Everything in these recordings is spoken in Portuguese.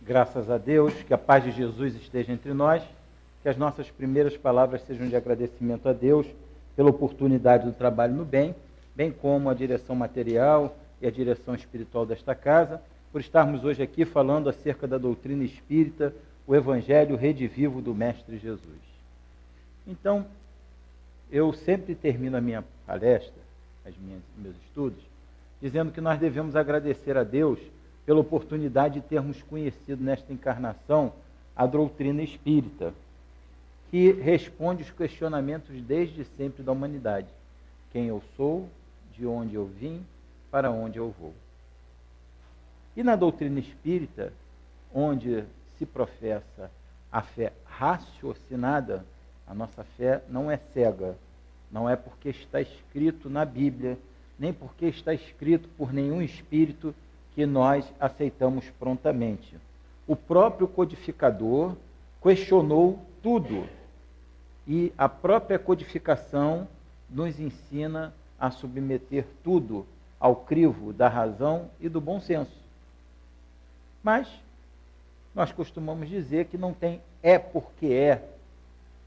Graças a Deus, que a paz de Jesus esteja entre nós, que as nossas primeiras palavras sejam de agradecimento a Deus pela oportunidade do trabalho no bem, bem como a direção material e a direção espiritual desta casa, por estarmos hoje aqui falando acerca da doutrina espírita, o Evangelho redivivo do Mestre Jesus. Então, eu sempre termino a minha palestra, meus estudos, dizendo que nós devemos agradecer a Deus pela oportunidade de termos conhecido nesta encarnação a doutrina espírita, que responde os questionamentos desde sempre da humanidade. Quem eu sou, de onde eu vim, para onde eu vou. E na doutrina espírita, onde se professa a fé raciocinada, a nossa fé não é cega, não é porque está escrito na Bíblia, nem porque está escrito por nenhum espírito que nós aceitamos prontamente. O próprio codificador questionou tudo, e a própria codificação nos ensina a submeter tudo ao crivo da razão e do bom senso. Mas nós costumamos dizer que não tem porque é,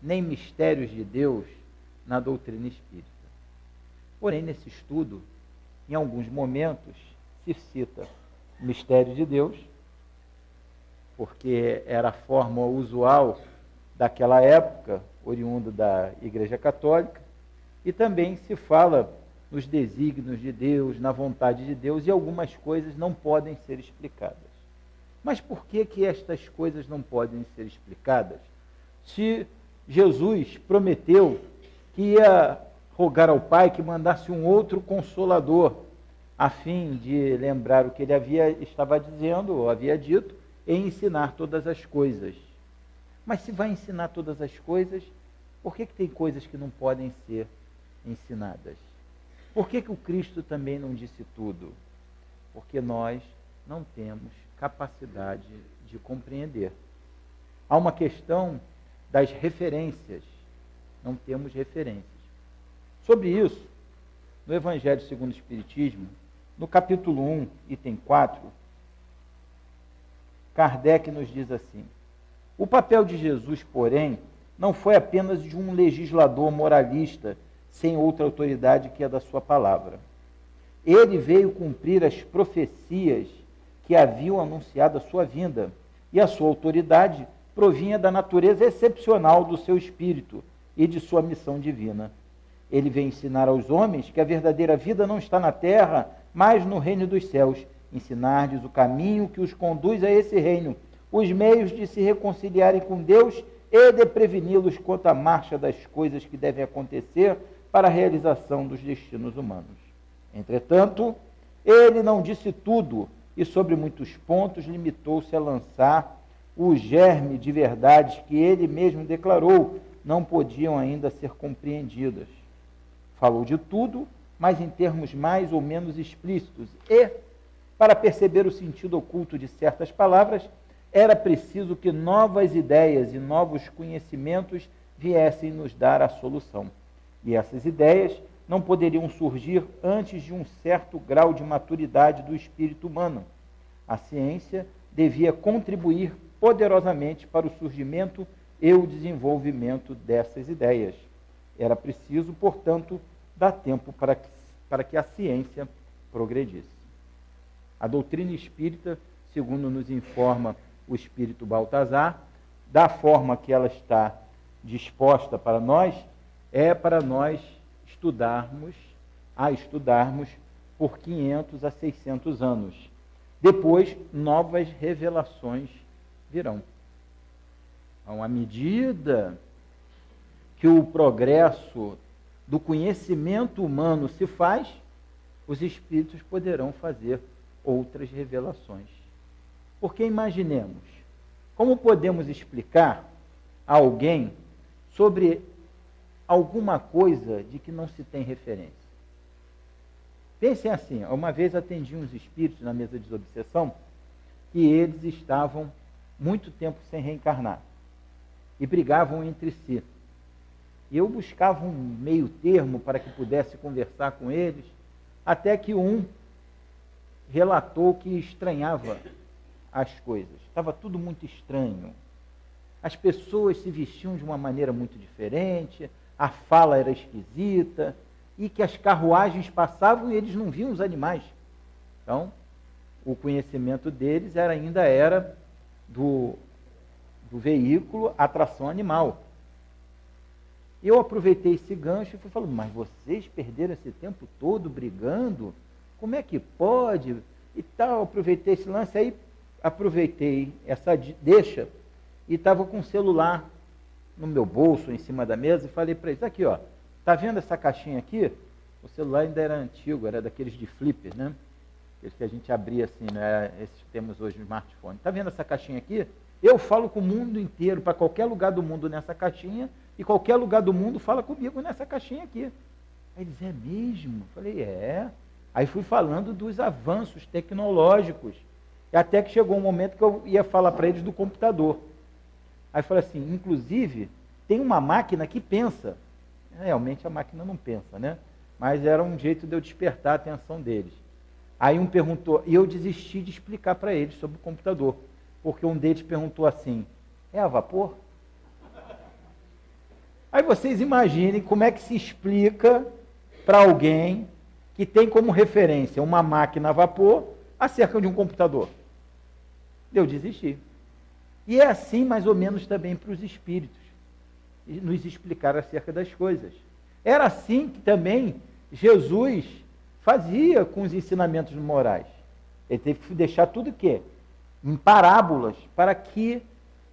nem mistérios de Deus na doutrina espírita. Porém, nesse estudo, em alguns momentos, se cita o mistério de Deus, porque era a forma usual daquela época, oriundo da Igreja Católica, e também se fala nos desígnios de Deus, na vontade de Deus, e algumas coisas não podem ser explicadas. Mas por que estas coisas não podem ser explicadas? Se Jesus prometeu que ia rogar ao Pai que mandasse um outro Consolador, a fim de lembrar o que ele estava dizendo, ou havia dito, e ensinar todas as coisas. Mas se vai ensinar todas as coisas, por que tem coisas que não podem ser ensinadas? Por que o Cristo também não disse tudo? Porque nós não temos capacidade de compreender. Há uma questão das referências. Não temos referências. Sobre isso, no Evangelho segundo o Espiritismo, no capítulo 1, item 4, Kardec nos diz assim: o papel de Jesus, porém, não foi apenas de um legislador moralista sem outra autoridade que a da sua palavra. Ele veio cumprir as profecias que haviam anunciado a sua vinda, e a sua autoridade provinha da natureza excepcional do seu espírito e de sua missão divina. Ele veio ensinar aos homens que a verdadeira vida não está na terra, mas no reino dos céus, ensinar-lhes o caminho que os conduz a esse reino, os meios de se reconciliarem com Deus e de preveni-los quanto à marcha das coisas que devem acontecer para a realização dos destinos humanos. Entretanto, ele não disse tudo e, sobre muitos pontos, limitou-se a lançar o germe de verdades que ele mesmo declarou não podiam ainda ser compreendidas. Falou de tudo, mas em termos mais ou menos explícitos, e, para perceber o sentido oculto de certas palavras, era preciso que novas ideias e novos conhecimentos viessem nos dar a solução. E essas ideias não poderiam surgir antes de um certo grau de maturidade do espírito humano. A ciência devia contribuir poderosamente para o surgimento e o desenvolvimento dessas ideias. Era preciso, portanto, dar tempo para que a ciência progredisse. A doutrina espírita, segundo nos informa o espírito Baltazar, da forma que ela está disposta para nós, é para nós estudarmos por 500 a 600 anos. Depois, novas revelações virão. Então, à medida que o progresso do conhecimento humano se faz, os espíritos poderão fazer outras revelações. Porque imaginemos, como podemos explicar a alguém sobre alguma coisa de que não se tem referência? Pensem assim, uma vez atendi uns espíritos na mesa de desobsessão, que eles estavam muito tempo sem reencarnar e brigavam entre si. E eu buscava um meio termo para que pudesse conversar com eles, até que um relatou que estranhava as coisas. Estava tudo muito estranho. As pessoas se vestiam de uma maneira muito diferente, a fala era esquisita, e que as carruagens passavam e eles não viam os animais. Então, o conhecimento deles ainda era do veículo a tração animal. Eu aproveitei esse gancho e fui falando, mas vocês perderam esse tempo todo brigando? Como é que pode? E tal, aproveitei esse lance, aí aproveitei essa deixa e estava com o celular no meu bolso, em cima da mesa, e falei para eles, aqui ó, tá vendo essa caixinha aqui? O celular ainda era antigo, era daqueles de flipper, né? Aqueles que a gente abria assim, né? Esses que temos hoje no smartphone. Tá vendo essa caixinha aqui? Eu falo com o mundo inteiro, para qualquer lugar do mundo nessa caixinha, e qualquer lugar do mundo fala comigo nessa caixinha aqui. Aí eles, é mesmo? Falei, é. Aí fui falando dos avanços tecnológicos, e até que chegou um momento que eu ia falar para eles do computador. Aí falei assim, inclusive, tem uma máquina que pensa. Realmente a máquina não pensa, né? Mas era um jeito de eu despertar a atenção deles. Aí um perguntou, e eu desisti de explicar para eles sobre o computador, porque um deles perguntou assim, é a vapor? Aí vocês imaginem como é que se explica para alguém que tem como referência uma máquina a vapor acerca de um computador. Eu desisti. E é assim mais ou menos também para os espíritos, nos explicar acerca das coisas. Era assim que também Jesus fazia com os ensinamentos morais. Ele teve que deixar tudo o quê? Em parábolas, para que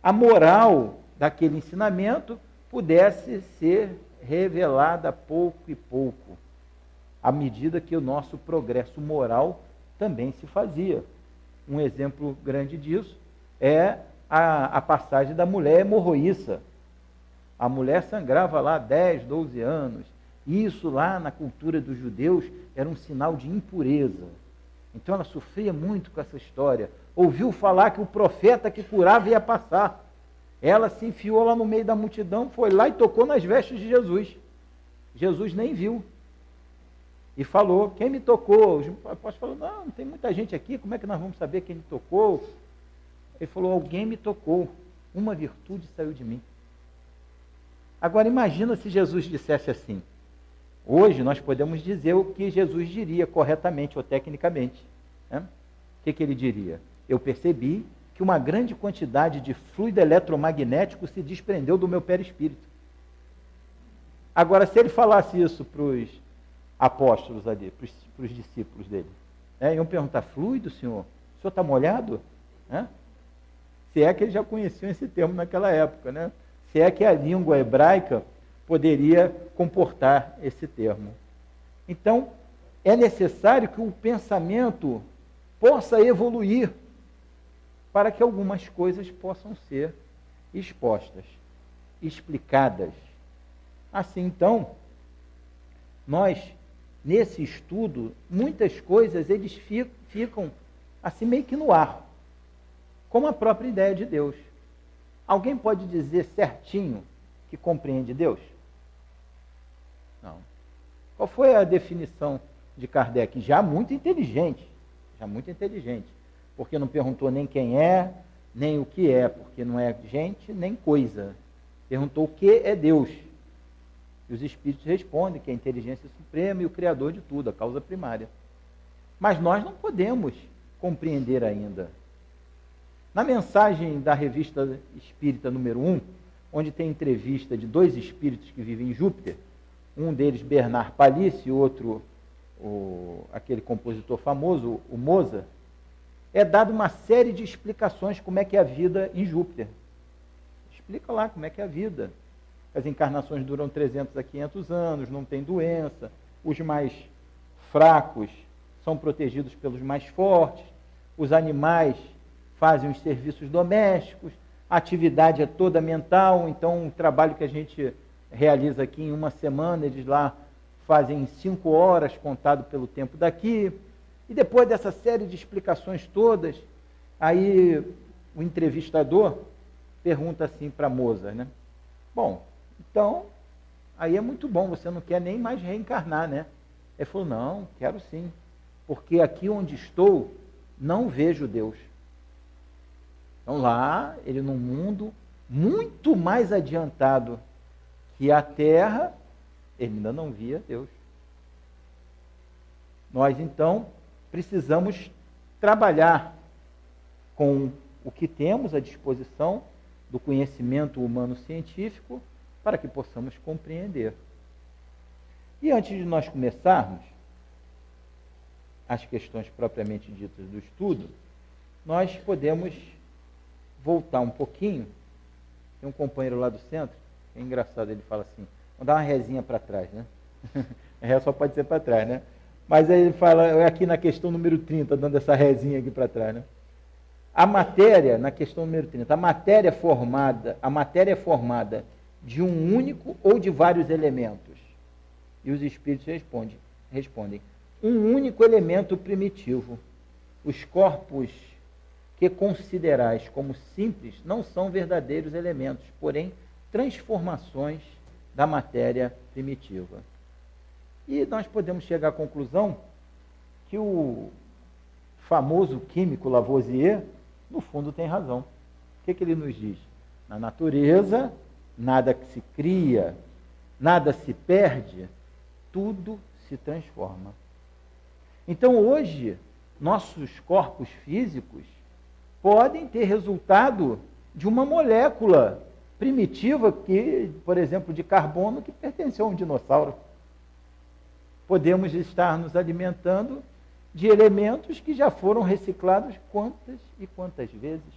a moral daquele ensinamento pudesse ser revelada pouco e pouco, à medida que o nosso progresso moral também se fazia. Um exemplo grande disso é a passagem da mulher hemorroíça. A mulher sangrava lá 10, 12 anos. Isso lá na cultura dos judeus era um sinal de impureza. Então ela sofria muito com essa história. Ouviu falar que o profeta que curava ia passar. Ela se enfiou lá no meio da multidão, foi lá e tocou nas vestes de Jesus. Jesus nem viu. E falou, quem me tocou? O apóstolo falou, não tem muita gente aqui, como é que nós vamos saber quem me tocou? Ele falou, alguém me tocou, uma virtude saiu de mim. Agora imagina se Jesus dissesse assim. Hoje nós podemos dizer o que Jesus diria corretamente ou tecnicamente. Né? O que ele diria? Eu percebi que uma grande quantidade de fluido eletromagnético se desprendeu do meu perispírito. Agora, se ele falasse isso para os apóstolos ali, para os discípulos dele, iam perguntar, fluido, senhor? O senhor está molhado? Se é que eles já conheciam esse termo naquela época, né? Se é que a língua hebraica poderia comportar esse termo. Então, é necessário que o pensamento possa evoluir para que algumas coisas possam ser expostas, explicadas. Assim, então, nós, nesse estudo, muitas coisas eles ficam assim meio que no ar, como a própria ideia de Deus. Alguém pode dizer certinho que compreende Deus? Não. Qual foi a definição de Kardec? Já muito inteligente, porque não perguntou nem quem é, nem o que é, porque não é gente nem coisa. Perguntou o que é Deus. E os espíritos respondem que é a inteligência suprema e o criador de tudo, a causa primária. Mas nós não podemos compreender ainda. Na mensagem da revista Espírita número 1, onde tem entrevista de dois espíritos que vivem em Júpiter, um deles Bernard Palissy e outro aquele compositor famoso, o Mozart, é dada uma série de explicações como é que é a vida em Júpiter. Explica lá como é que é a vida. As encarnações duram 300 a 500 anos, não tem doença, os mais fracos são protegidos pelos mais fortes, os animais fazem os serviços domésticos, a atividade é toda mental, então o trabalho que a gente realiza aqui em uma semana, eles lá fazem em 5 horas, contado pelo tempo daqui. E depois dessa série de explicações todas, aí o entrevistador pergunta assim para Mozart, né? Bom, então, aí é muito bom, você não quer nem mais reencarnar, né? Ele falou, não, quero sim, porque aqui onde estou não vejo Deus. Então lá, ele num mundo muito mais adiantado que a Terra, ele ainda não via Deus. Nós, então, precisamos trabalhar com o que temos à disposição do conhecimento humano científico para que possamos compreender. E antes de nós começarmos as questões propriamente ditas do estudo, nós podemos voltar um pouquinho. Tem um companheiro lá do centro, é engraçado, ele fala assim, vamos dar uma rezinha para trás, né? A ré só pode ser para trás, né? Mas aí ele fala, aqui na questão número 30, dando essa rezinha aqui para trás, né? A matéria, na questão número 30, a matéria é formada de um único ou de vários elementos? E os espíritos respondem, um único elemento primitivo. Os corpos que considerais como simples não são verdadeiros elementos, porém transformações da matéria primitiva. E nós podemos chegar à conclusão que o famoso químico Lavoisier, no fundo, tem razão. O que ele nos diz? Na natureza, nada que se cria, nada se perde, tudo se transforma. Então, hoje, nossos corpos físicos podem ter resultado de uma molécula primitiva, que, por exemplo, de carbono, que pertenceu a um dinossauro. Podemos estar nos alimentando de elementos que já foram reciclados quantas e quantas vezes.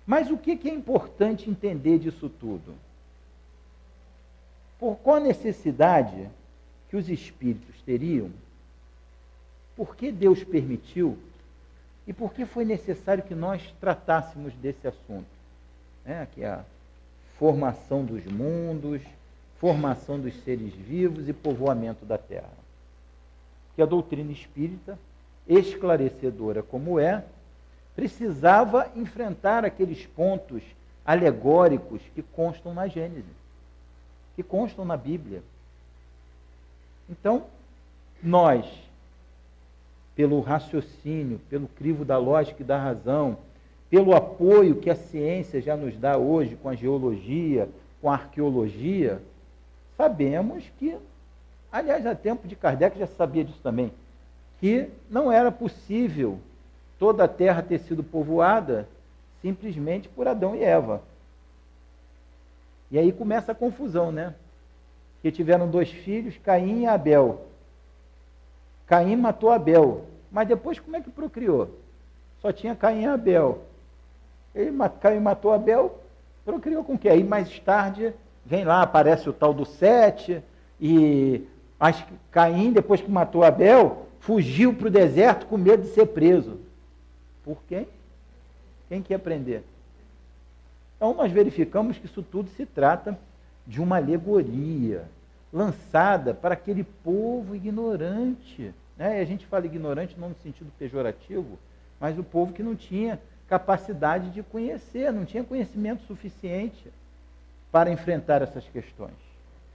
Mas o que é importante entender disso tudo? Por qual necessidade que os espíritos teriam? Por que Deus permitiu? E por que foi necessário que nós tratássemos desse assunto? Que é a formação dos mundos, formação dos seres vivos e povoamento da Terra. Que a doutrina espírita, esclarecedora como é, precisava enfrentar aqueles pontos alegóricos que constam na Gênese, que constam na Bíblia. Então, nós, pelo raciocínio, pelo crivo da lógica e da razão, pelo apoio que a ciência já nos dá hoje com a geologia, com a arqueologia, sabemos que, aliás, a tempo de Kardec já sabia disso também, que não era possível toda a Terra ter sido povoada simplesmente por Adão e Eva. E aí começa a confusão, né? Que tiveram 2 filhos, Caim e Abel. Caim matou Abel, mas depois como é que procriou? Só tinha Caim e Abel. Caim matou Abel, procriou com o quê? Aí mais tarde vem lá, aparece o tal do Sete, e Caim, depois que matou Abel, fugiu para o deserto com medo de ser preso. Por quem? Quem quer aprender? Então nós verificamos que isso tudo se trata de uma alegoria lançada para aquele povo ignorante. Né? E a gente fala ignorante não no sentido pejorativo, mas o povo que não tinha capacidade de conhecer, não tinha conhecimento suficiente para enfrentar essas questões.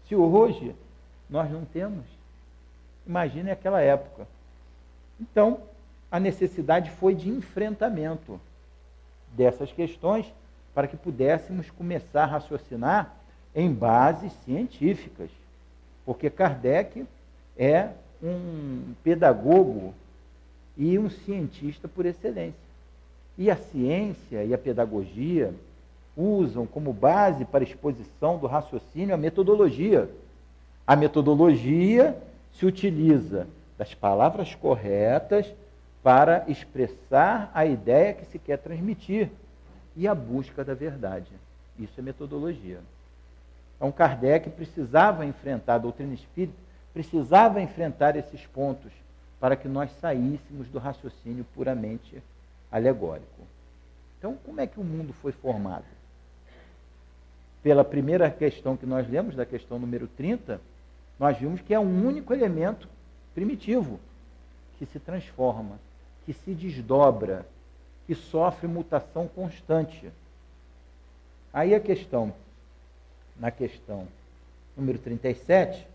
Se hoje nós não temos, imagine aquela época. Então, a necessidade foi de enfrentamento dessas questões para que pudéssemos começar a raciocinar em bases científicas. Porque Kardec é um pedagogo e um cientista por excelência. E a ciência e a pedagogia usam como base para a exposição do raciocínio a metodologia. A metodologia se utiliza das palavras corretas para expressar a ideia que se quer transmitir e a busca da verdade. Isso é metodologia. Então, Kardec precisava enfrentar, a doutrina espírita precisava enfrentar esses pontos para que nós saíssemos do raciocínio puramente alegórico. Então, como é que o mundo foi formado? Pela primeira questão que nós lemos, da questão número 30, nós vimos que é um único elemento primitivo que se transforma, que se desdobra, que sofre mutação constante. Aí na questão número 37,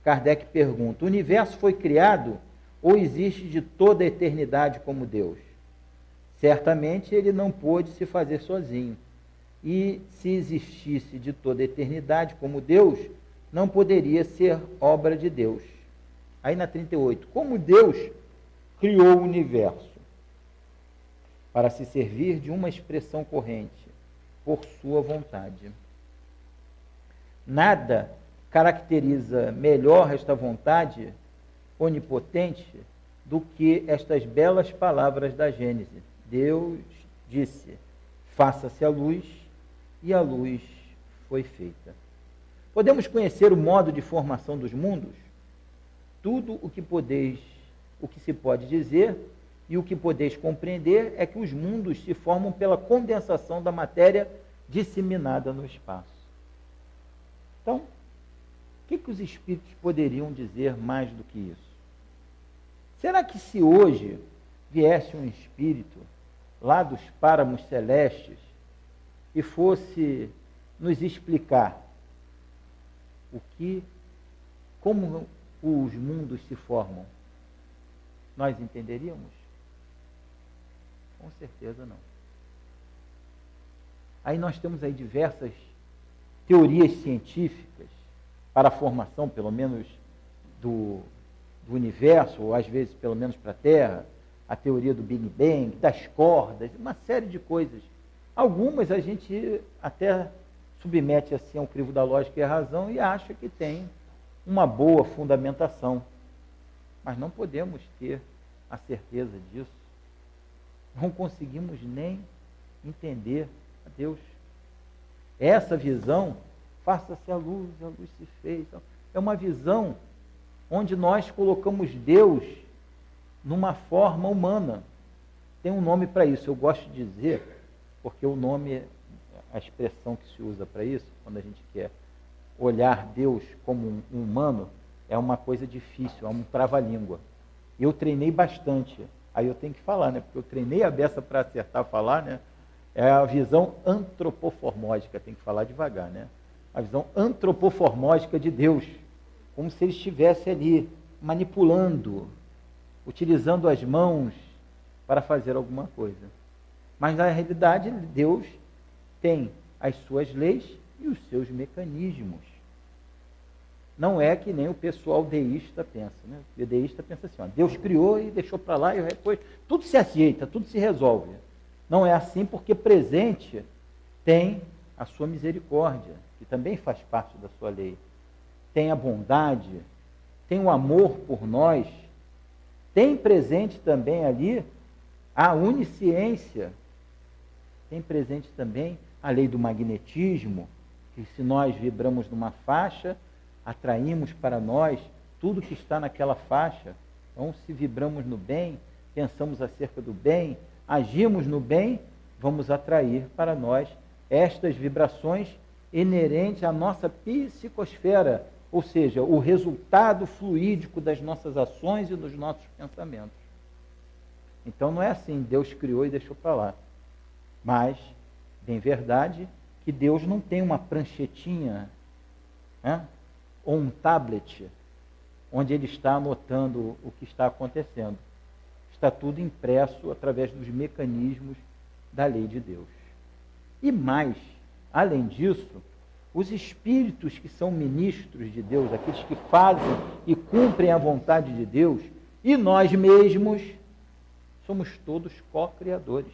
Kardec pergunta: o universo foi criado ou existe de toda a eternidade como Deus? Certamente ele não pôde se fazer sozinho. E se existisse de toda a eternidade como Deus, não poderia ser obra de Deus. Aí na 38, como Deus criou o universo para se servir de uma expressão corrente, por sua vontade. Nada caracteriza melhor esta vontade onipotente do que estas belas palavras da Gênese. Deus disse, faça-se a luz, e a luz foi feita. Podemos conhecer o modo de formação dos mundos? Tudo o que se pode dizer e o que podeis compreender é que os mundos se formam pela condensação da matéria disseminada no espaço. Então, o que os espíritos poderiam dizer mais do que isso? Será que se hoje viesse um espírito lá dos páramos celestes e fosse nos explicar como os mundos se formam, nós entenderíamos? Com certeza não. Aí nós temos aí diversas teorias científicas para a formação, pelo menos, do universo, ou às vezes pelo menos para a Terra, a teoria do Big Bang, das cordas, uma série de coisas. Algumas a gente até submete assim ao crivo da lógica e a razão e acha que tem uma boa fundamentação. Mas não podemos ter a certeza disso. Não conseguimos nem entender a Deus. Essa visão, faça-se a luz se fez. É uma visão onde nós colocamos Deus numa forma humana. Tem um nome para isso, eu gosto de dizer, porque o nome, a expressão que se usa para isso, quando a gente quer olhar Deus como um humano, é uma coisa difícil, é um trava-língua. Eu treinei bastante, aí eu tenho que falar, né? Porque eu treinei a beça para acertar falar, né? É a visão antropoformótica, tem que falar devagar, né? A visão antropoformótica de Deus, como se ele estivesse ali manipulando, utilizando as mãos para fazer alguma coisa. Mas na realidade Deus tem as suas leis e os seus mecanismos. Não é que nem o pessoal deísta pensa, né? O deísta pensa assim, ó, Deus criou e deixou para lá e depois tudo se ajeita, tudo se resolve. Não é assim, porque presente tem a sua misericórdia, que também faz parte da sua lei. Tem a bondade, tem o amor por nós, tem presente também ali a onisciência, tem presente também a lei do magnetismo, que se nós vibramos numa faixa, atraímos para nós tudo que está naquela faixa. Então, se vibramos no bem, pensamos acerca do bem, agimos no bem, vamos atrair para nós estas vibrações inerentes à nossa psicosfera, ou seja, o resultado fluídico das nossas ações e dos nossos pensamentos. Então não é assim, Deus criou e deixou para lá. Mas, bem verdade, que Deus não tem uma pranchetinha, né, ou um tablet, onde ele está anotando o que está acontecendo. Está tudo impresso através dos mecanismos da lei de Deus. E mais, além disso, os espíritos que são ministros de Deus, aqueles que fazem e cumprem a vontade de Deus, e nós mesmos, somos todos co-criadores.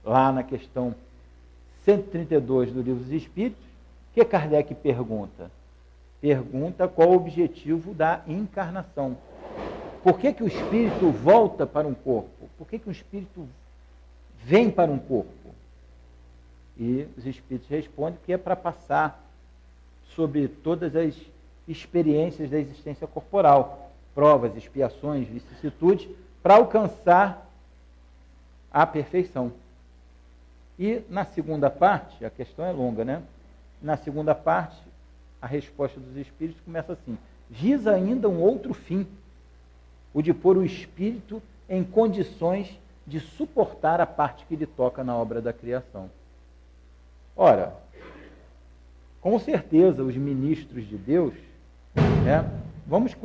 Lá na questão 132 do Livro dos Espíritos, que Kardec pergunta? Pergunta qual o objetivo da encarnação. Por que o espírito volta para um corpo? Por que o espírito vem para um corpo? E os espíritos respondem que é para passar sobre todas as experiências da existência corporal, provas, expiações, vicissitudes, para alcançar a perfeição. E na segunda parte, a questão é longa, né? Na segunda parte, a resposta dos espíritos começa assim: visa ainda um outro fim, o de pôr o espírito em condições de suportar a parte que lhe toca na obra da criação. Ora, com certeza os ministros de Deus, né, Vamos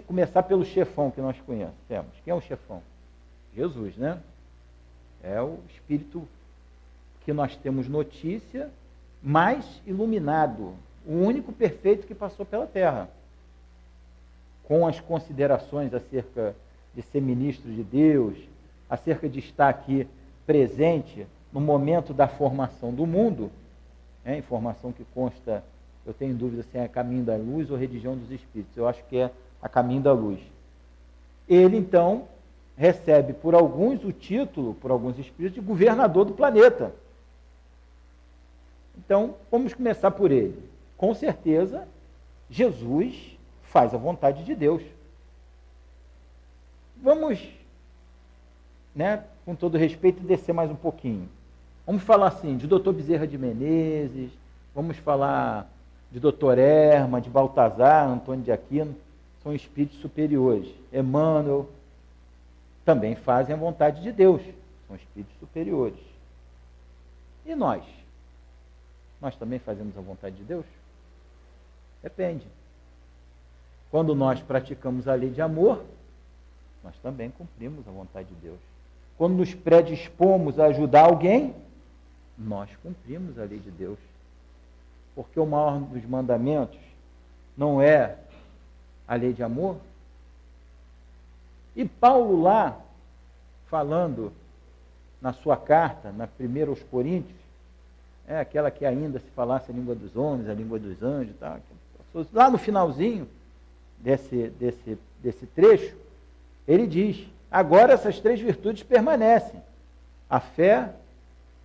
começar pelo chefão que nós conhecemos. Quem é o chefão? Jesus, né? É o Espírito que nós temos notícia, mais iluminado, o único perfeito que passou pela terra, com as considerações acerca de ser ministro de Deus, acerca de estar aqui presente no momento da formação do mundo, informação que consta, eu tenho dúvida se é Caminho da Luz ou Religião dos Espíritos, eu acho que é a Caminho da Luz. Ele, então, recebe por alguns o título, por alguns espíritos, de governador do planeta. Então, vamos começar por ele. Com certeza, Jesus faz a vontade de Deus. Vamos, com todo respeito, descer mais um pouquinho. Vamos falar assim, de Dr. Bezerra de Menezes, vamos falar de Dr. Erma, de Baltazar, Antônio de Aquino, são espíritos superiores. Emmanuel, também fazem a vontade de Deus, são espíritos superiores. E nós? Nós também fazemos a vontade de Deus? Depende. Quando nós praticamos a lei de amor, nós também cumprimos a vontade de Deus. Quando nos predispomos a ajudar alguém, nós cumprimos a lei de Deus. Porque o maior dos mandamentos não é a lei de amor? E Paulo lá, falando na sua carta, na primeira aos Coríntios, aquela que ainda se falasse a língua dos homens, a língua dos anjos, tá? Lá no finalzinho desse trecho, ele diz, agora essas 3 virtudes permanecem, a fé,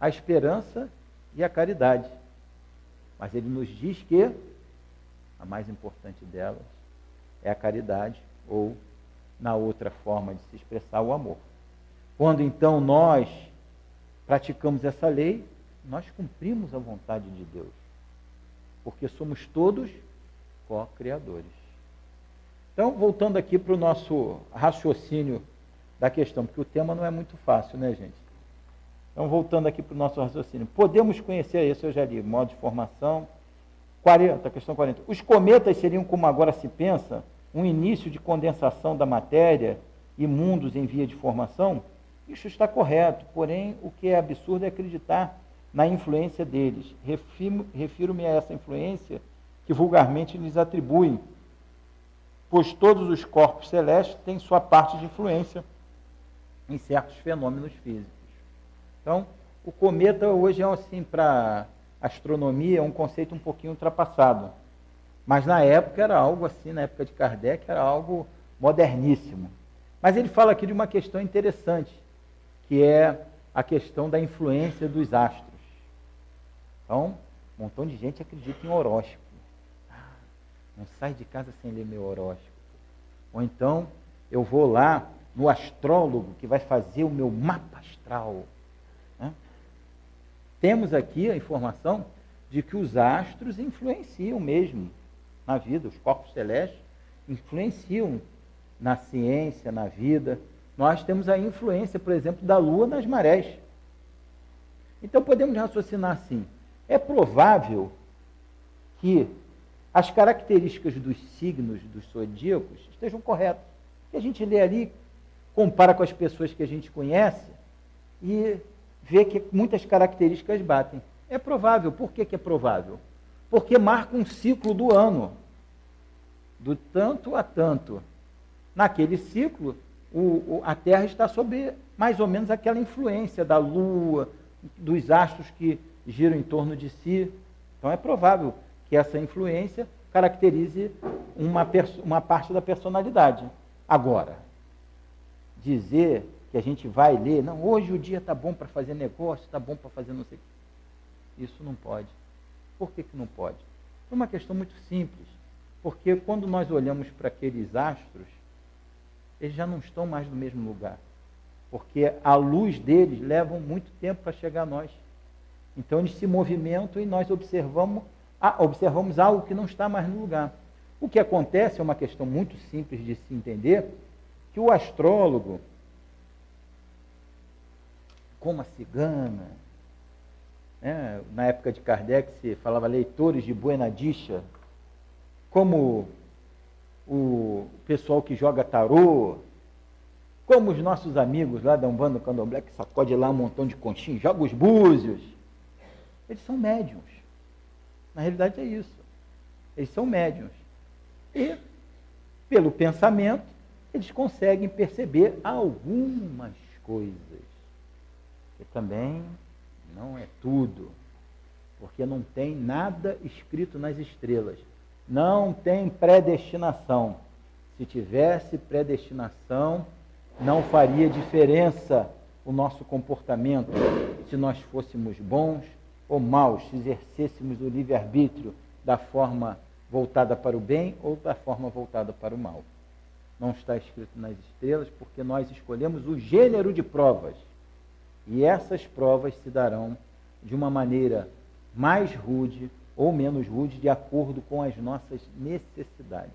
a esperança e a caridade. Mas ele nos diz que a mais importante delas é a caridade, ou, na outra forma de se expressar, o amor. Quando então nós praticamos essa lei, nós cumprimos a vontade de Deus, porque somos todos co-criadores. Então, voltando aqui para o nosso raciocínio da questão, porque o tema não é muito fácil, né, gente? Então, voltando aqui para o nosso raciocínio, podemos conhecer, isso eu já li, modo de formação, questão 40. Os cometas seriam, como agora se pensa, um início de condensação da matéria e mundos em via de formação? Isso está correto, porém, o que é absurdo é acreditar na influência deles. Refiro-me a essa influência que vulgarmente lhes atribuem, pois todos os corpos celestes têm sua parte de influência em certos fenômenos físicos. Então, o cometa hoje é, assim, para astronomia, é um conceito um pouquinho ultrapassado. Mas na época era algo assim, na época de Kardec, era algo moderníssimo. Mas ele fala aqui de uma questão interessante, que é a questão da influência dos astros. Então, um montão de gente acredita em horóscopo. Não sai de casa sem ler meu horóscopo. Ou então, eu vou lá no astrólogo que vai fazer o meu mapa astral. Temos aqui a informação de que os astros influenciam mesmo na vida, os corpos celestes influenciam na ciência, na vida. Nós temos a influência, por exemplo, da Lua nas marés. Então podemos raciocinar assim, é provável que as características dos signos dos zodíacos estejam corretas. E a gente lê ali, compara com as pessoas que a gente conhece e vê que muitas características batem. É provável. Por que é provável? Porque marca um ciclo do ano, do tanto a tanto. Naquele ciclo, a Terra está sob mais ou menos aquela influência da Lua, dos astros que giram em torno de si. Então é provável que essa influência caracterize uma parte da personalidade. Agora, dizer que a gente vai ler, não, hoje o dia está bom para fazer negócio, está bom para fazer não sei o que. Isso não pode. Por que não pode? É uma questão muito simples. Porque quando nós olhamos para aqueles astros, eles já não estão mais no mesmo lugar. Porque a luz deles leva muito tempo para chegar a nós. Então eles se movimentam e nós observamos algo que não está mais no lugar. O que acontece é uma questão muito simples de se entender, que o astrólogo, como a cigana, na época de Kardec se falava leitores de Buenadicha, como o pessoal que joga tarô, como os nossos amigos lá da Umbanda do Candomblé, que sacode lá um montão de conchinha, joga os búzios. Eles são médiuns. Na realidade é isso. Eles são médiuns. E, pelo pensamento, eles conseguem perceber algumas coisas. Que também não é tudo. Porque não tem nada escrito nas estrelas. Não tem predestinação. Se tivesse predestinação, não faria diferença o nosso comportamento se nós fôssemos bons ou maus, se exercêssemos o livre-arbítrio da forma voltada para o bem ou da forma voltada para o mal. Não está escrito nas estrelas porque nós escolhemos o gênero de provas. E essas provas se darão de uma maneira mais rude ou menos rude, de acordo com as nossas necessidades.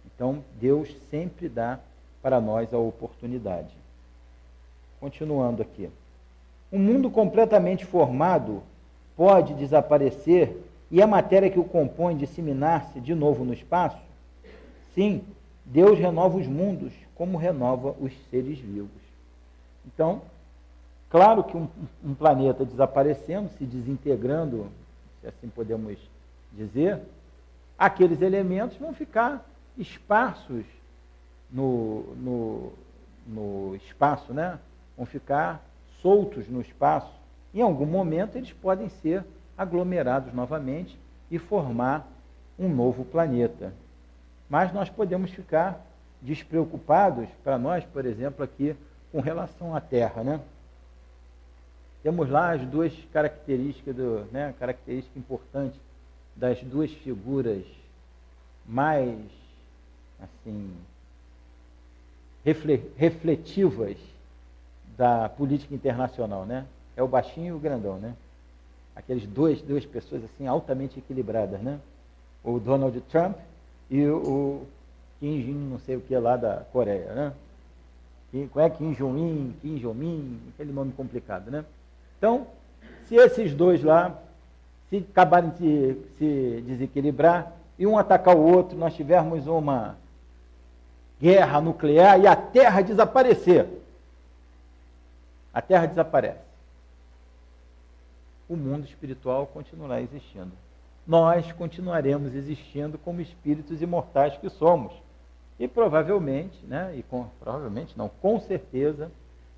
Então, Deus sempre dá para nós a oportunidade. Continuando aqui. Um mundo completamente formado pode desaparecer e a matéria que o compõe disseminar-se de novo no espaço? Sim, Deus renova os mundos como renova os seres vivos. Então, claro que um planeta desaparecendo, se desintegrando, se assim podemos dizer, aqueles elementos vão ficar esparsos no espaço, né? Vão ficar soltos no espaço. Em algum momento eles podem ser aglomerados novamente e formar um novo planeta. Mas nós podemos ficar despreocupados, para nós, por exemplo, aqui, com relação à Terra, né? Temos lá as duas características, característica importante das duas figuras mais, assim, refletivas da política internacional, né? É o baixinho e o grandão, né? Aqueles duas pessoas assim altamente equilibradas, né? O Donald Trump e o Kim Jong, não sei o que lá da Coreia, né? Qual é Kim Jong-un, aquele nome complicado, né? Então, se esses dois lá se acabarem de se desequilibrar e um atacar o outro, nós tivermos uma guerra nuclear e a Terra desaparecer. A Terra desaparece. O mundo espiritual continuará existindo. Nós continuaremos existindo como espíritos imortais que somos. E provavelmente, com certeza,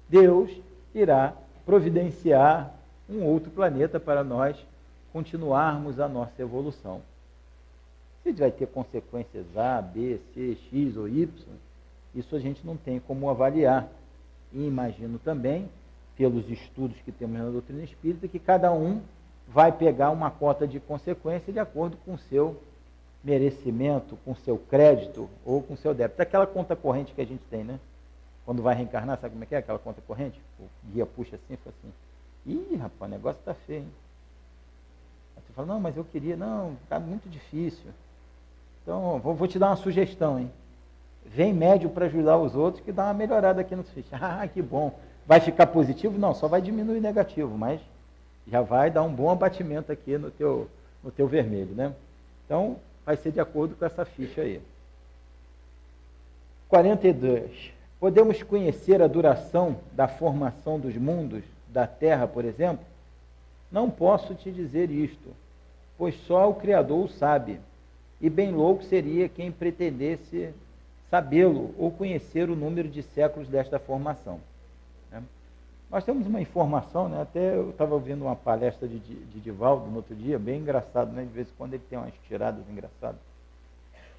Deus irá providenciar um outro planeta para nós continuarmos a nossa evolução. Se vai ter consequências A, B, C, X ou Y, isso a gente não tem como avaliar. E imagino também, pelos estudos que temos na doutrina espírita, que cada um vai pegar uma cota de consequência de acordo com o seu merecimento, com o seu crédito ou com o seu débito. Aquela conta corrente que a gente tem, né? Quando vai reencarnar, sabe como é que é aquela conta corrente? O guia puxa assim e fala assim, ih, rapaz, o negócio está feio. Aí você fala, não, mas eu queria, não, está muito difícil. Então, vou te dar uma sugestão, hein? Vem médio para ajudar os outros que dá uma melhorada aqui no ficha. Ah, que bom. Vai ficar positivo? Não, só vai diminuir negativo, mas já vai dar um bom abatimento aqui no teu vermelho, né? Então, vai ser de acordo com essa ficha aí. 42. Podemos conhecer a duração da formação dos mundos, da Terra, por exemplo? Não posso te dizer isto, pois só o Criador o sabe, e bem louco seria quem pretendesse sabê-lo ou conhecer o número de séculos desta formação. Né? Nós temos uma informação, né? Até eu estava ouvindo uma palestra de Divaldo no outro dia, bem engraçado, né? De vez em quando ele tem umas tiradas engraçadas.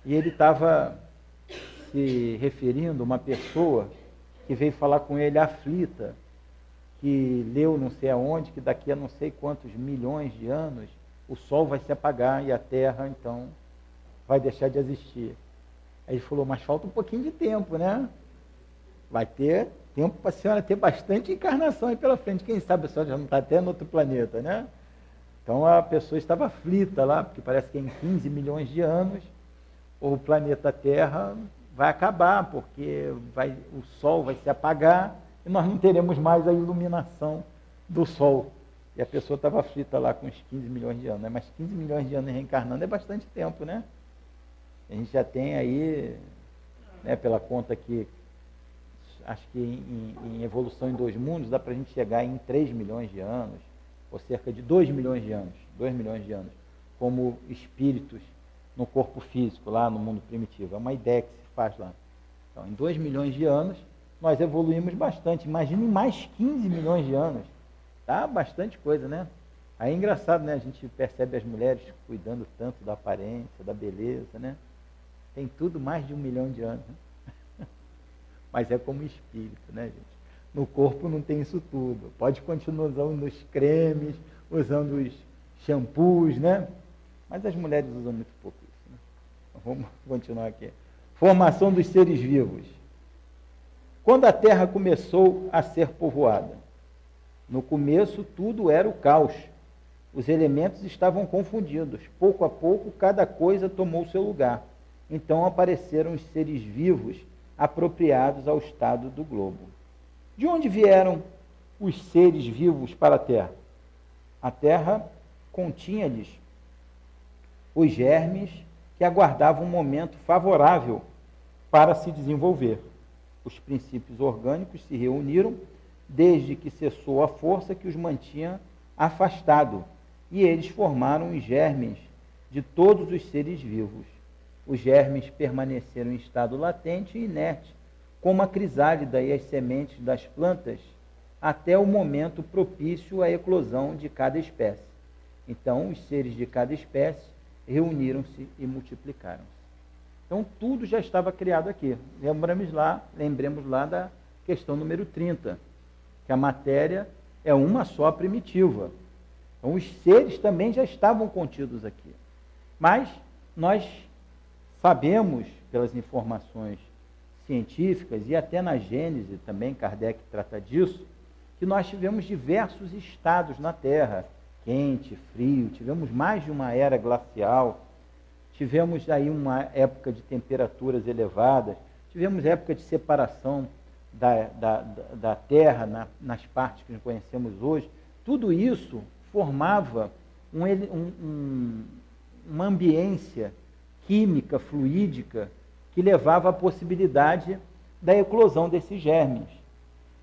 E ele estava se referindo a uma pessoa que veio falar com ele aflita, que leu não sei aonde, que daqui a não sei quantos milhões de anos o Sol vai se apagar e a Terra, então, vai deixar de existir. Aí ele falou, mas falta um pouquinho de tempo, né? Vai ter tempo para a senhora ter bastante encarnação aí pela frente. Quem sabe a senhora já não está até no outro planeta, né? Então a pessoa estava aflita lá, porque parece que em 15 milhões de anos o planeta Terra vai acabar, porque o Sol vai se apagar e nós não teremos mais a iluminação do Sol. E a pessoa estava aflita lá com uns 15 milhões de anos, né? Mas 15 milhões de anos reencarnando é bastante tempo, né? A gente já tem aí, né, pela conta que, acho que em evolução em 2 mundos, dá para a gente chegar em 3 milhões de anos, ou cerca de 2 milhões de anos, como espíritos no corpo físico, lá no mundo primitivo. É uma ideia que se faz lá. Então, em 2 milhões de anos, nós evoluímos bastante. Imagina em mais 15 milhões de anos. Tá bastante coisa, né? Aí é engraçado, né? A gente percebe as mulheres cuidando tanto da aparência, da beleza, né? Tem tudo mais de 1 milhão de anos. Né? Mas é como espírito, né, gente? No corpo não tem isso tudo. Pode continuar usando os cremes, usando os shampoos, né? Mas as mulheres usam muito pouco isso. Né? Então, vamos continuar aqui. Formação dos seres vivos. Quando a Terra começou a ser povoada, no começo tudo era o caos. Os elementos estavam confundidos. Pouco a pouco, cada coisa tomou seu lugar. Então apareceram os seres vivos apropriados ao estado do globo. De onde vieram os seres vivos para a Terra? A Terra continha-lhes os germes que aguardavam um momento favorável para se desenvolver. Os princípios orgânicos se reuniram desde que cessou a força que os mantinha afastado, e eles formaram os germes de todos os seres vivos. Os germes permaneceram em estado latente e inerte, como a crisálida e as sementes das plantas, até o momento propício à eclosão de cada espécie. Então, os seres de cada espécie reuniram-se e multiplicaram-se. Então, tudo já estava criado aqui. Lembremos lá da questão número 30, que a matéria é uma só primitiva. Então, os seres também já estavam contidos aqui. Mas nós sabemos, pelas informações científicas, e até na Gênese também, Kardec trata disso, que nós tivemos diversos estados na Terra, quente, frio, tivemos mais de uma era glacial, tivemos aí uma época de temperaturas elevadas, tivemos época de separação da Terra nas partes que conhecemos hoje. Tudo isso formava uma ambiência química, fluídica, que levava à possibilidade da eclosão desses germes.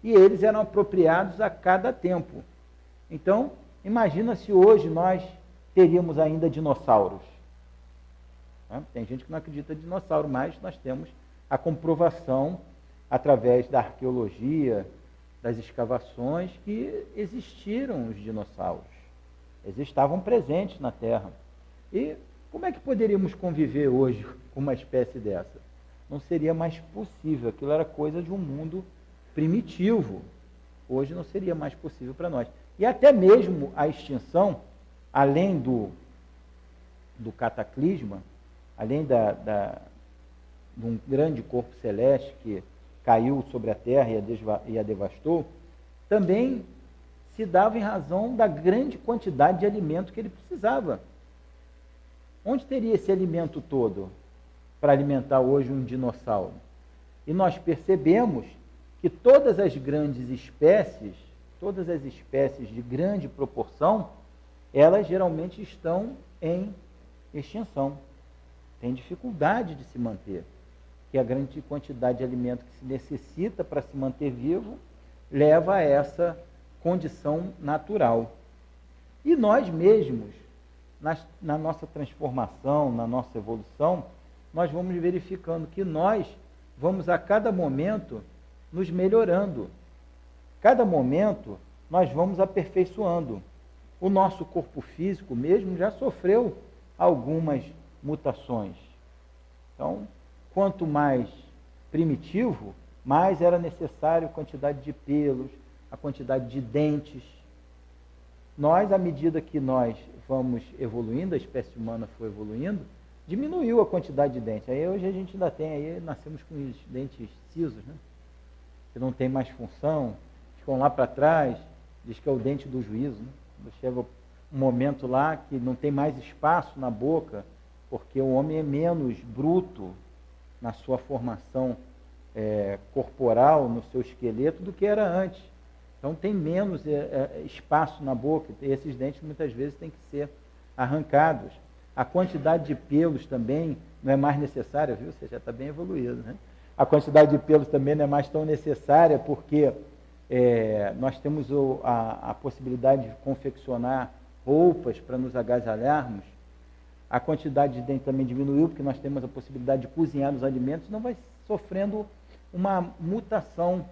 E eles eram apropriados a cada tempo. Então, imagina se hoje nós teríamos ainda dinossauros. Tem gente que não acredita em dinossauro, mas nós temos a comprovação, através da arqueologia, das escavações, que existiram os dinossauros. Eles estavam presentes na Terra. E como é que poderíamos conviver hoje com uma espécie dessa? Não seria mais possível. Aquilo era coisa de um mundo primitivo. Hoje não seria mais possível para nós. E até mesmo a extinção, além do cataclisma, além de um grande corpo celeste que caiu sobre a Terra e a devastou, também se dava em razão da grande quantidade de alimento que ele precisava. Onde teria esse alimento todo para alimentar hoje um dinossauro? E nós percebemos que todas as grandes espécies, todas as espécies de grande proporção, elas geralmente estão em extinção. Tem dificuldade de se manter, que a grande quantidade de alimento que se necessita para se manter vivo leva a essa condição natural. E nós mesmos, na nossa transformação, na nossa evolução, nós vamos verificando que nós vamos a cada momento nos melhorando. Cada momento nós vamos aperfeiçoando. O nosso corpo físico mesmo já sofreu algumas mutações. Então, quanto mais primitivo, mais era necessário a quantidade de pelos, a quantidade de dentes. Nós, à medida que nós vamos evoluindo, a espécie humana foi evoluindo, diminuiu a quantidade de dentes. Aí hoje a gente ainda tem, aí nascemos com os dentes cisos, né? Que não tem mais função, ficam lá para trás, diz que é o dente do juízo, né? Quando chega um momento lá que não tem mais espaço na boca, porque o homem é menos bruto na sua formação corporal, no seu esqueleto, do que era antes. Então tem menos espaço na boca, e esses dentes muitas vezes têm que ser arrancados. A quantidade de pelos também não é mais necessária, viu? Você já está bem evoluído, né? A quantidade de pelos também não é mais tão necessária, porque nós temos a possibilidade de confeccionar roupas para nos agasalharmos. A quantidade de dente também diminuiu, porque nós temos a possibilidade de cozinhar os alimentos, não vai sofrendo uma mutação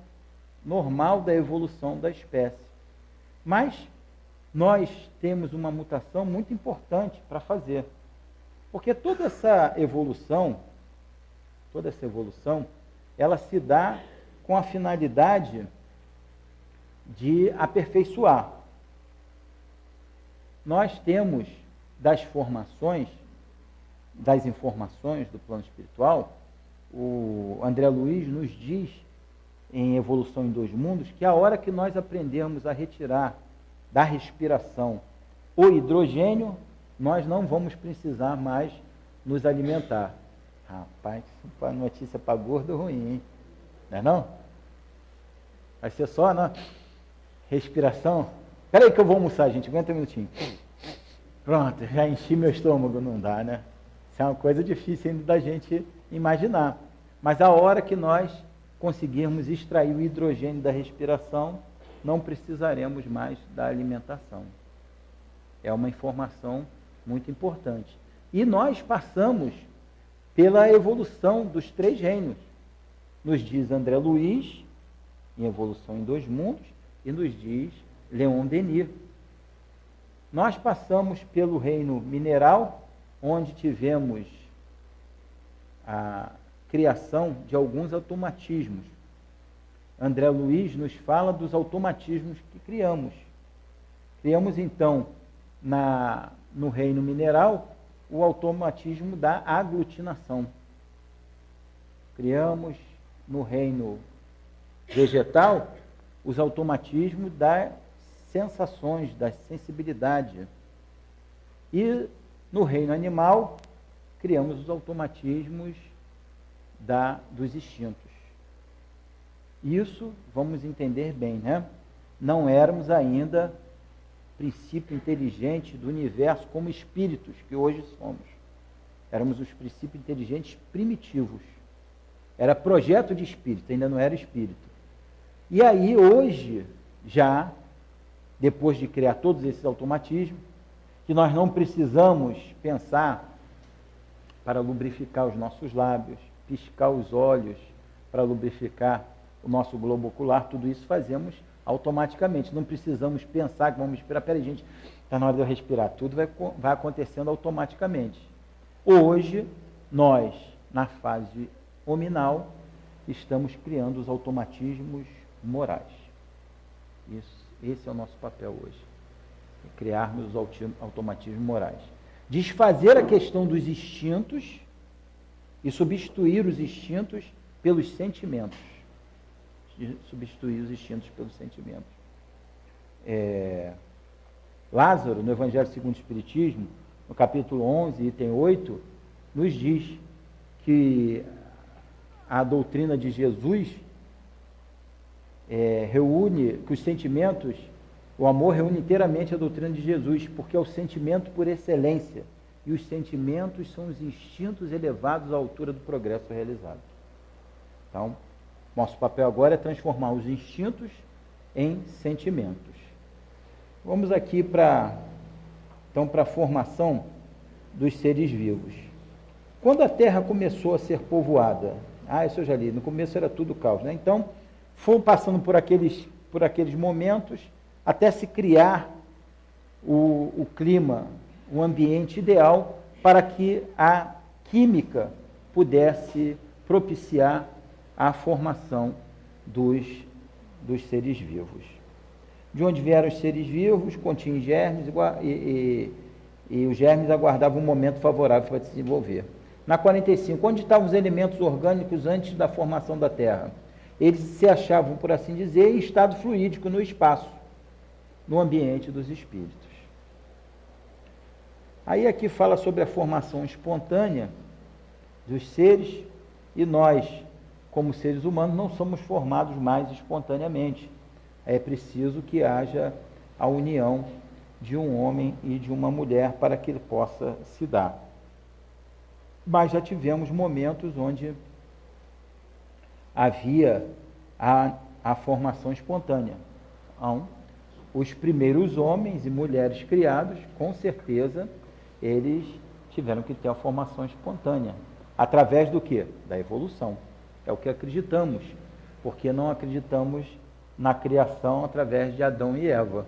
normal da evolução da espécie. Mas nós temos uma mutação muito importante para fazer, porque toda essa evolução, ela se dá com a finalidade de aperfeiçoar. Nós temos das informações do plano espiritual, o André Luiz nos diz, em Evolução em Dois Mundos, que a hora que nós aprendermos a retirar da respiração o hidrogênio, nós não vamos precisar mais nos alimentar. Rapaz, notícia para gordo ruim, hein? Não é não? Vai ser só na respiração. Espera aí que eu vou almoçar, gente, aguenta um minutinho. Pronto, já enchi meu estômago, não dá, né? Isso é uma coisa difícil ainda da gente imaginar. Mas a hora que nós conseguirmos extrair o hidrogênio da respiração, não precisaremos mais da alimentação. É uma informação muito importante. E nós passamos pela evolução dos 3 reinos. Nos diz André Luiz, em Evolução em Dois Mundos, e nos diz Leon Denis. Nós passamos pelo reino mineral, onde tivemos a criação de alguns automatismos. André Luiz nos fala dos automatismos que criamos. Criamos, então, no reino mineral, o automatismo da aglutinação. Criamos, no reino vegetal, os automatismos das sensações, da sensibilidade. E, no reino animal, criamos os automatismos dos instintos. Isso, vamos entender bem, né? Não éramos ainda princípio inteligente do universo como espíritos que hoje somos. Éramos os princípios inteligentes primitivos. Era projeto de espírito, ainda não era espírito. E aí, hoje, já, depois de criar todos esses automatismos, que nós não precisamos pensar para lubrificar os nossos lábios, piscar os olhos para lubrificar o nosso globo ocular, tudo isso fazemos automaticamente. Não precisamos pensar que vamos respirar. Peraí, gente, está na hora de eu respirar. Tudo vai acontecendo automaticamente. Hoje, nós, na fase hominal, estamos criando os automatismos morais. Esse é o nosso papel hoje. É criarmos os automatismos morais. Desfazer a questão dos instintos e substituir os instintos pelos sentimentos. Substituir os instintos pelos sentimentos. Lázaro, no Evangelho segundo o Espiritismo, no capítulo 11, item 8, nos diz que a doutrina de Jesus reúne, que os sentimentos, o amor reúne inteiramente a doutrina de Jesus, porque é o sentimento por excelência, e os sentimentos são os instintos elevados à altura do progresso realizado. Então, nosso papel agora é transformar os instintos em sentimentos. Vamos aqui para a formação dos seres vivos. Quando a Terra começou a ser povoada, isso eu já li, no começo era tudo caos, né? Então, foi passando por aqueles momentos até se criar o clima, o ambiente ideal para que a química pudesse propiciar a formação dos seres vivos. De onde vieram os seres vivos, continham germes e os germes aguardavam um momento favorável para se desenvolver. Na 45, onde estavam os elementos orgânicos antes da formação da Terra? Eles se achavam, por assim dizer, em estado fluídico no espaço, no ambiente dos espíritos. Aí aqui fala sobre a formação espontânea dos seres, e nós, como seres humanos, não somos formados mais espontaneamente. É preciso que haja a união de um homem e de uma mulher para que ele possa se dar. Mas já tivemos momentos onde havia a formação espontânea. Então, os primeiros homens e mulheres criados, com certeza, eles tiveram que ter a formação espontânea. Através do quê? Da evolução. É o que acreditamos, porque não acreditamos na criação através de Adão e Eva.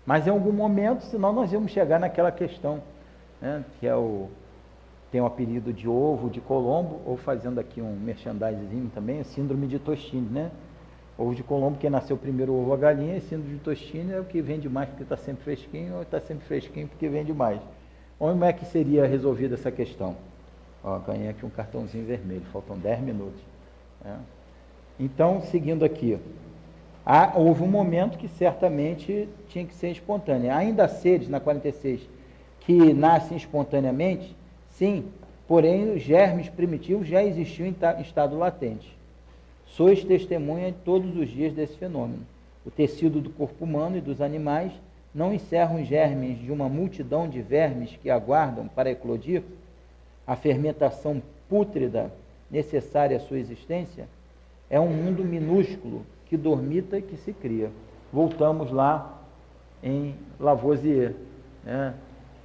Mas em algum momento, senão nós íamos chegar naquela questão, né, que tem o apelido de ovo de Colombo, ou fazendo aqui um merchandising também, a síndrome de Tostine, né? Ovo de Colombo, quem nasceu primeiro o ovo a galinha, e síndrome de Tostine é o que vende mais porque está sempre fresquinho, ou está sempre fresquinho porque vende mais. Como é que seria resolvida essa questão? Ó, ganhei aqui um cartãozinho vermelho, faltam 10 minutos. Né? Então, seguindo aqui, houve um momento que certamente tinha que ser espontâneo. Ainda há seres, na 46, que nascem espontaneamente, sim, porém os germes primitivos já existiam em estado latente. Sois testemunha de todos os dias desse fenômeno. O tecido do corpo humano e dos animais não encerram os germes de uma multidão de vermes que aguardam para eclodir? A fermentação pútrida necessária à sua existência é um mundo minúsculo que dormita e que se cria. Voltamos lá em Lavoisier, né?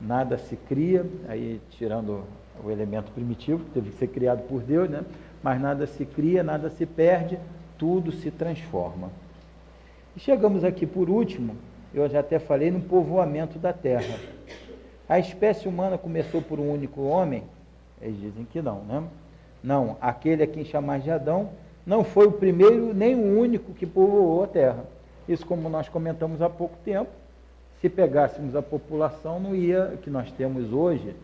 Nada se cria, aí tirando o elemento primitivo, que teve que ser criado por Deus, né? Mas nada se cria, nada se perde, tudo se transforma. E chegamos aqui por último, eu já até falei, no povoamento da Terra. A espécie humana começou por um único homem? Eles dizem que não, né? Não, aquele a quem chamar de Adão não foi o primeiro nem o único que povoou a Terra. Isso, como nós comentamos há pouco tempo, se pegássemos a população que nós temos hoje,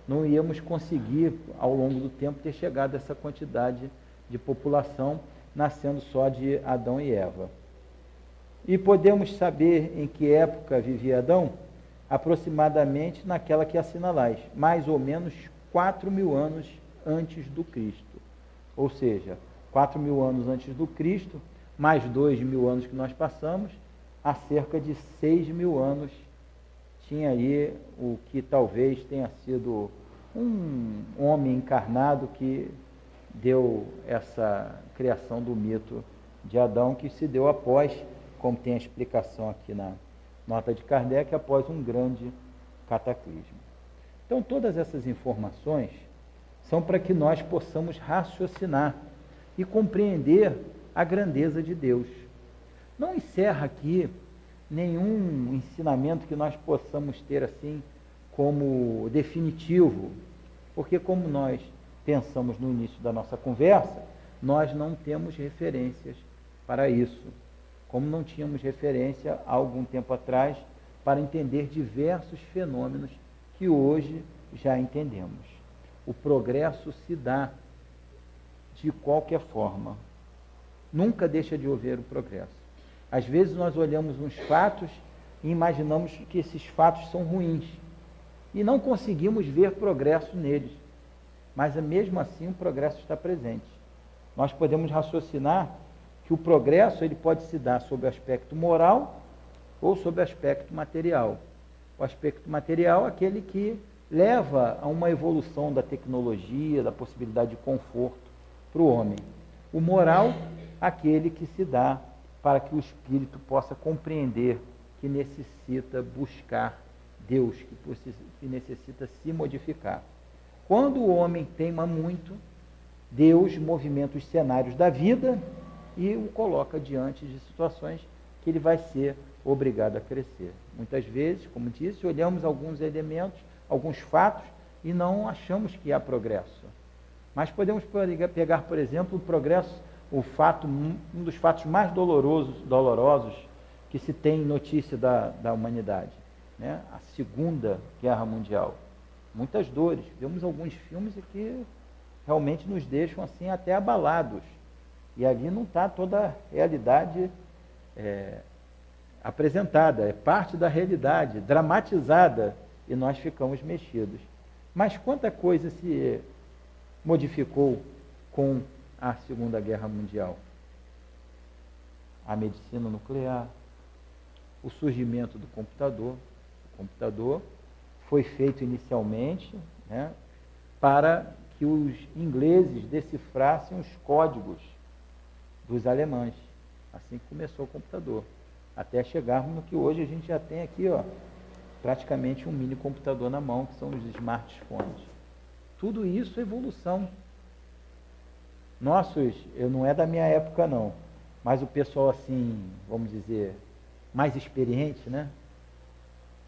não íamos conseguir, ao longo do tempo, ter chegado a essa quantidade de população, nascendo só de Adão e Eva. E podemos saber em que época vivia Adão? Aproximadamente naquela que assinalais, mais ou menos 4.000 anos antes do Cristo. Ou seja, 4.000 anos antes do Cristo, mais 2.000 anos que nós passamos, há cerca de 6.000 anos tinha aí o que talvez tenha sido um homem encarnado que deu essa criação do mito de Adão, que se deu após, como tem a explicação aqui na nota de Kardec, após um grande cataclismo. Então, todas essas informações são para que nós possamos raciocinar e compreender a grandeza de Deus. Não encerra aqui nenhum ensinamento que nós possamos ter assim como definitivo, porque como nós pensamos no início da nossa conversa, nós não temos referências para isso, como não tínhamos referência há algum tempo atrás para entender diversos fenômenos que hoje já entendemos. O progresso se dá de qualquer forma. Nunca deixa de haver o progresso. Às vezes nós olhamos uns fatos e imaginamos que esses fatos são ruins e não conseguimos ver progresso neles. Mas mesmo assim o progresso está presente. Nós podemos raciocinar que o progresso ele pode se dar sob o aspecto moral ou sob o aspecto material. O aspecto material é aquele que leva a uma evolução da tecnologia, da possibilidade de conforto para o homem. O moral, aquele que se dá para que o espírito possa compreender que necessita buscar Deus, que necessita se modificar. Quando o homem teima muito, Deus movimenta os cenários da vida e o coloca diante de situações que ele vai ser obrigado a crescer. Muitas vezes, como disse, olhamos alguns elementos, alguns fatos e não achamos que há progresso. Mas podemos pegar, por exemplo, o progresso, um dos fatos mais dolorosos que se tem notícia da humanidade, né? A Segunda Guerra Mundial. Muitas dores. Vemos alguns filmes que realmente nos deixam assim até abalados. E ali não está toda a realidade apresentada, é parte da realidade, dramatizada, e nós ficamos mexidos. Mas quanta coisa se modificou com a Segunda Guerra Mundial? A medicina nuclear, o surgimento do computador, computador foi feito inicialmente, né, para que os ingleses decifrassem os códigos dos alemães. Assim que começou o computador. Até chegarmos no que hoje a gente já tem aqui, ó, praticamente um mini computador na mão, que são os smartphones. Tudo isso é evolução. Eu não é da minha época não, mas o pessoal assim, vamos dizer, mais experiente, né?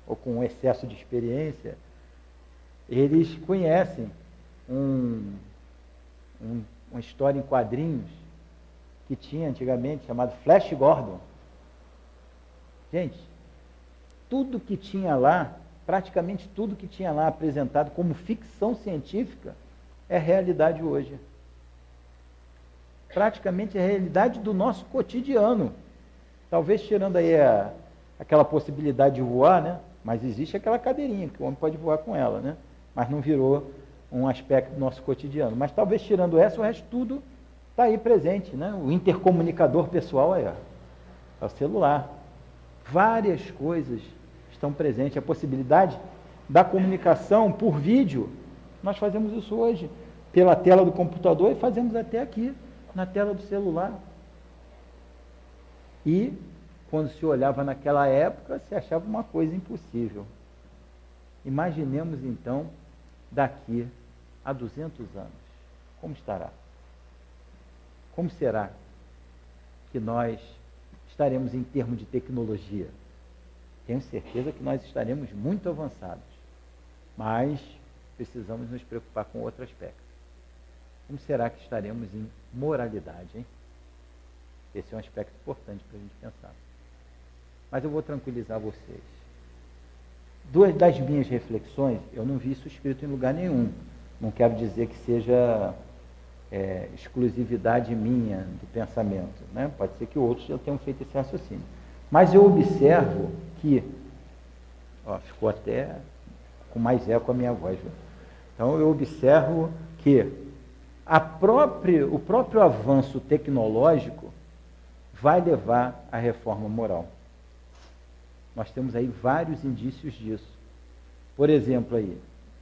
Ou com excesso de experiência, eles conhecem uma história em quadrinhos que tinha antigamente, chamado Flash Gordon. Gente, tudo que tinha lá, praticamente tudo que tinha lá apresentado como ficção científica, é realidade hoje. Praticamente é a realidade do nosso cotidiano. Talvez tirando aí aquela possibilidade de voar, né? Mas existe aquela cadeirinha que o homem pode voar com ela, né? Mas não virou um aspecto do nosso cotidiano. Mas talvez tirando essa, o resto tudo está aí presente, né? O intercomunicador pessoal é o celular. Várias coisas estão presentes. A possibilidade da comunicação por vídeo. Nós fazemos isso hoje pela tela do computador e fazemos até aqui, na tela do celular. E quando se olhava naquela época, se achava uma coisa impossível. Imaginemos então daqui a 200 anos. Como estará? Como será que nós estaremos em termos de tecnologia? Tenho certeza que nós estaremos muito avançados, mas precisamos nos preocupar com outro aspecto. Como será que estaremos em moralidade, hein? Esse é um aspecto importante para a gente pensar. Mas eu vou tranquilizar vocês. Duas das minhas reflexões, eu não vi isso escrito em lugar nenhum. Não quero dizer que seja exclusividade minha do pensamento, né? Pode ser que outros já tenham feito esse raciocínio. Mas eu observo que, ficou até com mais eco a minha voz, viu? Então eu observo que o próprio avanço tecnológico vai levar à reforma moral. Nós temos aí vários indícios disso. Por exemplo, aí,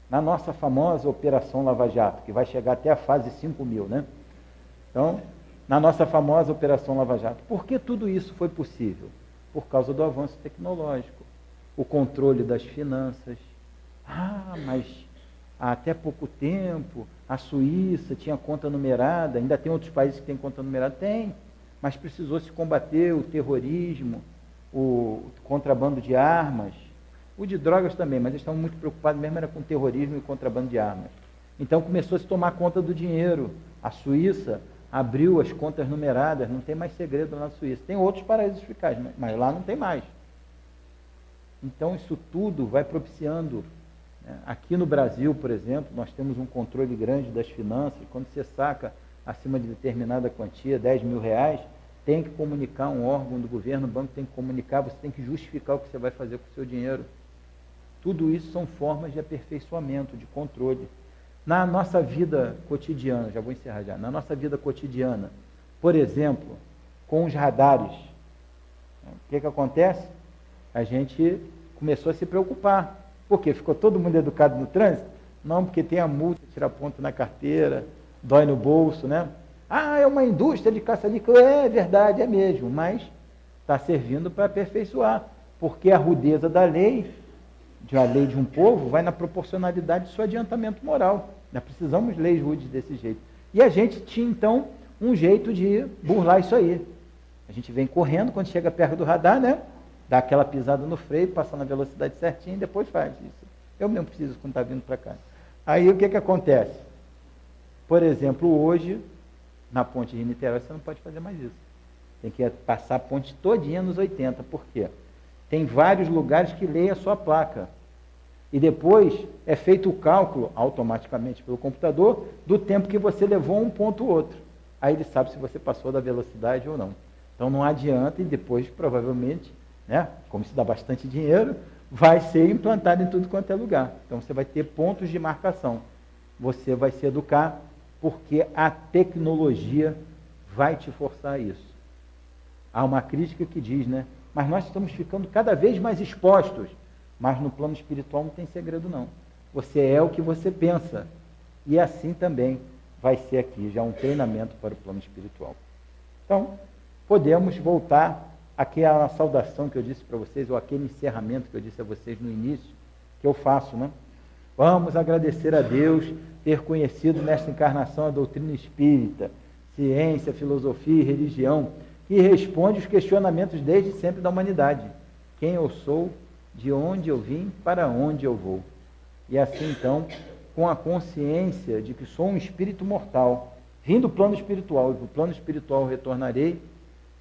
na nossa famosa Operação Lava Jato, que vai chegar até a fase 5.000, né? Então, na nossa famosa Operação Lava Jato, por que tudo isso foi possível? Por causa do avanço tecnológico, o controle das finanças. Mas há até pouco tempo, a Suíça tinha conta numerada, ainda tem outros países que têm conta numerada? Tem, mas precisou se combater o terrorismo, o contrabando de armas, o de drogas também, mas eles estavam muito preocupados mesmo era com terrorismo e contrabando de armas. Então começou a se tomar conta do dinheiro. A Suíça abriu as contas numeradas, não tem mais segredo lá na Suíça. Tem outros paraísos fiscais, mas lá não tem mais. Então isso tudo vai propiciando. Aqui no Brasil, por exemplo, nós temos um controle grande das finanças. Quando você saca acima de determinada quantia, 10 mil reais, tem que comunicar um órgão do governo, o banco tem que comunicar, você tem que justificar o que você vai fazer com o seu dinheiro. Tudo isso são formas de aperfeiçoamento, de controle. Na nossa vida cotidiana, já vou encerrar já, na nossa vida cotidiana, por exemplo, com os radares, o que acontece? A gente começou a se preocupar. Por quê? Ficou todo mundo educado no trânsito? Não, porque tem a multa, tira ponto na carteira, dói no bolso, né? É uma indústria de caça-níquel. É verdade, é mesmo, mas está servindo para aperfeiçoar, porque a rudeza da lei, de uma lei de um povo, vai na proporcionalidade do seu adiantamento moral. Nós precisamos de leis rudes desse jeito. E a gente tinha, então, um jeito de burlar isso aí. A gente vem correndo, quando chega perto do radar, né? Dá aquela pisada no freio, passa na velocidade certinha e depois faz isso. Eu mesmo preciso quando está vindo para cá. Aí o que acontece? Por exemplo, hoje, na ponte de Niterói, você não pode fazer mais isso. Tem que passar a ponte todinha nos 80. Por quê? Tem vários lugares que leem a sua placa. E depois é feito o cálculo, automaticamente pelo computador, do tempo que você levou um ponto ou outro. Aí ele sabe se você passou da velocidade ou não. Então não adianta, e depois, provavelmente, né, como se dá bastante dinheiro, vai ser implantado em tudo quanto é lugar. Então você vai ter pontos de marcação. Você vai se educar, porque a tecnologia vai te forçar a isso. Há uma crítica que diz, né? Mas nós estamos ficando cada vez mais expostos. Mas no plano espiritual não tem segredo não. Você é o que você pensa. E assim também vai ser aqui, já um treinamento para o plano espiritual. Então, podemos voltar àquela saudação que eu disse para vocês, ou aquele encerramento que eu disse a vocês no início, que eu faço, né? Vamos agradecer a Deus ter conhecido nesta encarnação a doutrina espírita, ciência, filosofia e religião, que responde os questionamentos desde sempre da humanidade. Quem eu sou, de onde eu vim, para onde eu vou. E assim, então, com a consciência de que sou um espírito mortal, vim do plano espiritual, e do plano espiritual retornarei,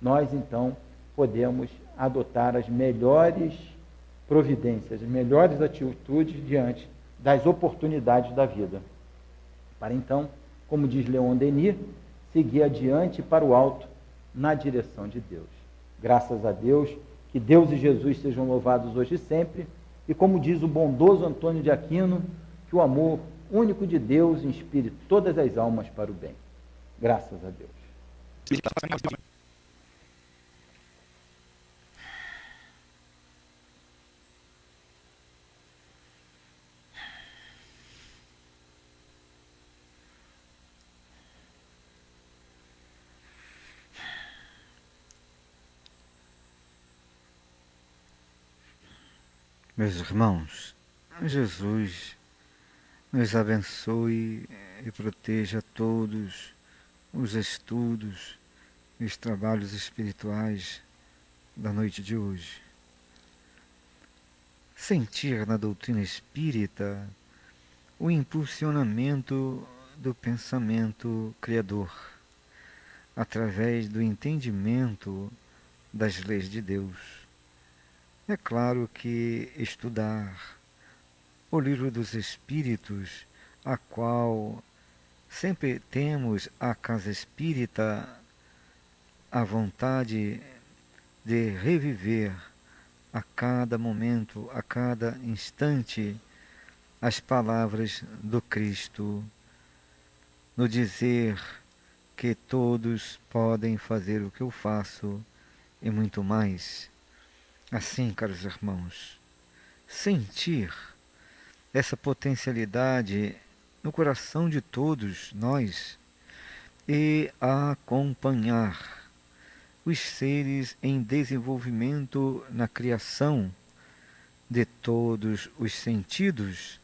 nós, então, podemos adotar as melhores providências, as melhores atitudes diante das oportunidades da vida. Para então, como diz Leon Denis, seguir adiante para o alto, na direção de Deus. Graças a Deus, que Deus e Jesus sejam louvados hoje e sempre, e como diz o bondoso Antônio de Aquino, que o amor único de Deus inspire todas as almas para o bem. Graças a Deus. Meus irmãos, Jesus nos abençoe e proteja todos os estudos e os trabalhos espirituais da noite de hoje. Sentir na doutrina espírita o impulsionamento do pensamento criador, através do entendimento das leis de Deus. É claro que estudar o livro dos Espíritos, a qual sempre temos a casa espírita a vontade de reviver a cada momento, a cada instante, as palavras do Cristo, no dizer que todos podem fazer o que eu faço e muito mais. Assim, caros irmãos, sentir essa potencialidade no coração de todos nós e acompanhar os seres em desenvolvimento na criação de todos os sentidos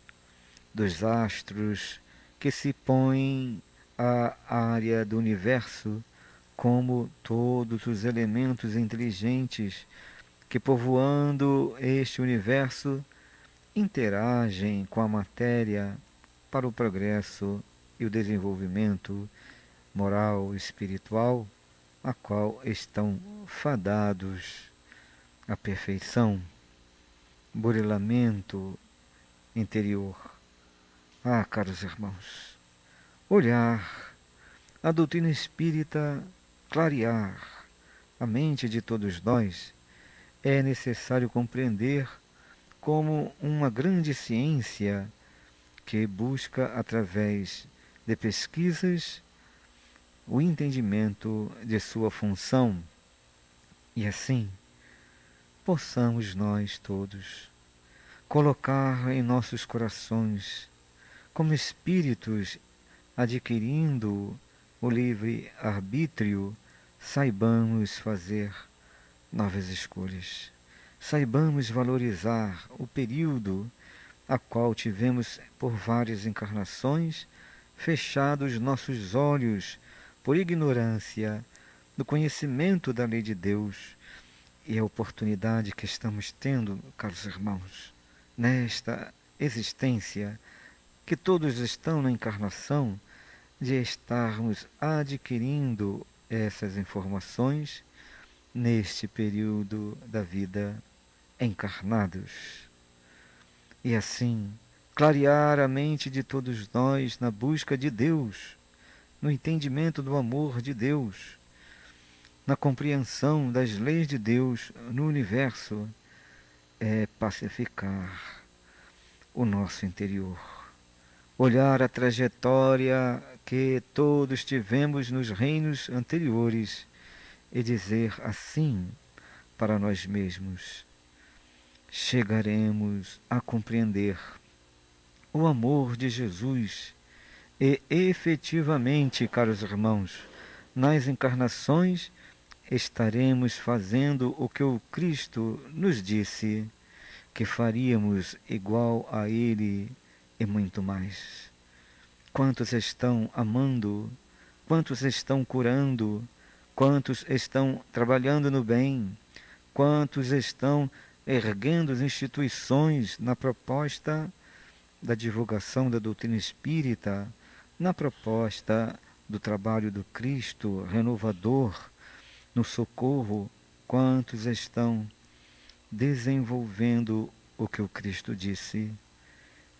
dos astros que se põem à área do universo, como todos os elementos inteligentes que, povoando este universo, interagem com a matéria para o progresso e o desenvolvimento moral e espiritual, a qual estão fadados à perfeição, burilamento interior. Ah, caros irmãos, olhar a doutrina espírita, clarear a mente de todos nós, é necessário compreender como uma grande ciência que busca, através de pesquisas, o entendimento de sua função, e assim possamos nós todos colocar em nossos corações, como espíritos adquirindo o livre arbítrio, saibamos fazer novas escolhas. Saibamos valorizar o período a qual tivemos por várias encarnações fechados nossos olhos por ignorância do conhecimento da lei de Deus, e a oportunidade que estamos tendo, caros irmãos, nesta existência, que todos estão na encarnação, de estarmos adquirindo essas informações neste período da vida encarnados. E assim, clarear a mente de todos nós na busca de Deus, no entendimento do amor de Deus, na compreensão das leis de Deus no universo, é pacificar o nosso interior. Olhar a trajetória que todos tivemos nos reinos anteriores e dizer assim para nós mesmos: chegaremos a compreender o amor de Jesus e efetivamente, caros irmãos, nas encarnações estaremos fazendo o que o Cristo nos disse, que faríamos igual a Ele e muito mais. Quantos estão amando, quantos estão curando, quantos estão trabalhando no bem, quantos estão erguendo as instituições na proposta da divulgação da doutrina espírita, na proposta do trabalho do Cristo renovador, no socorro, quantos estão desenvolvendo o que o Cristo disse.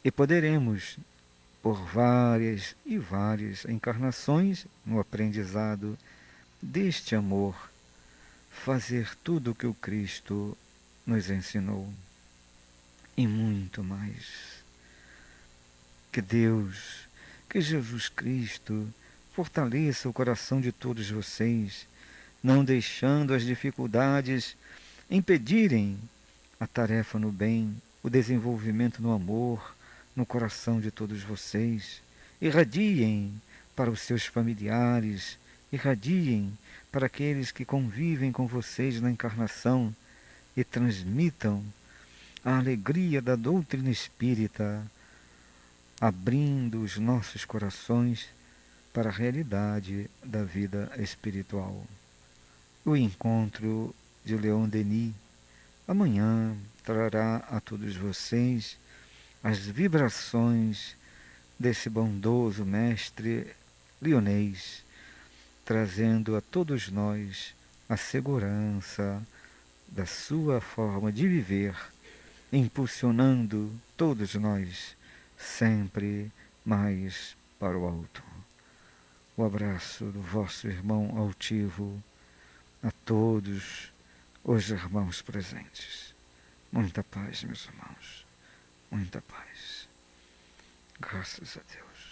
E poderemos, por várias e várias encarnações, no aprendizado deste amor, fazer tudo o que o Cristo nos ensinou. E muito mais. Que Deus, que Jesus Cristo fortaleça o coração de todos vocês, não deixando as dificuldades impedirem a tarefa no bem, o desenvolvimento no amor, no coração de todos vocês. Irradiem para os seus familiares, irradiem para aqueles que convivem com vocês na encarnação e transmitam a alegria da doutrina espírita, abrindo os nossos corações para a realidade da vida espiritual. O encontro de Leon Denis amanhã trará a todos vocês as vibrações desse bondoso mestre lionês, trazendo a todos nós a segurança da sua forma de viver, impulsionando todos nós sempre mais para o alto. O abraço do vosso irmão altivo a todos os irmãos presentes. Muita paz, meus irmãos, muita paz. Graças a Deus.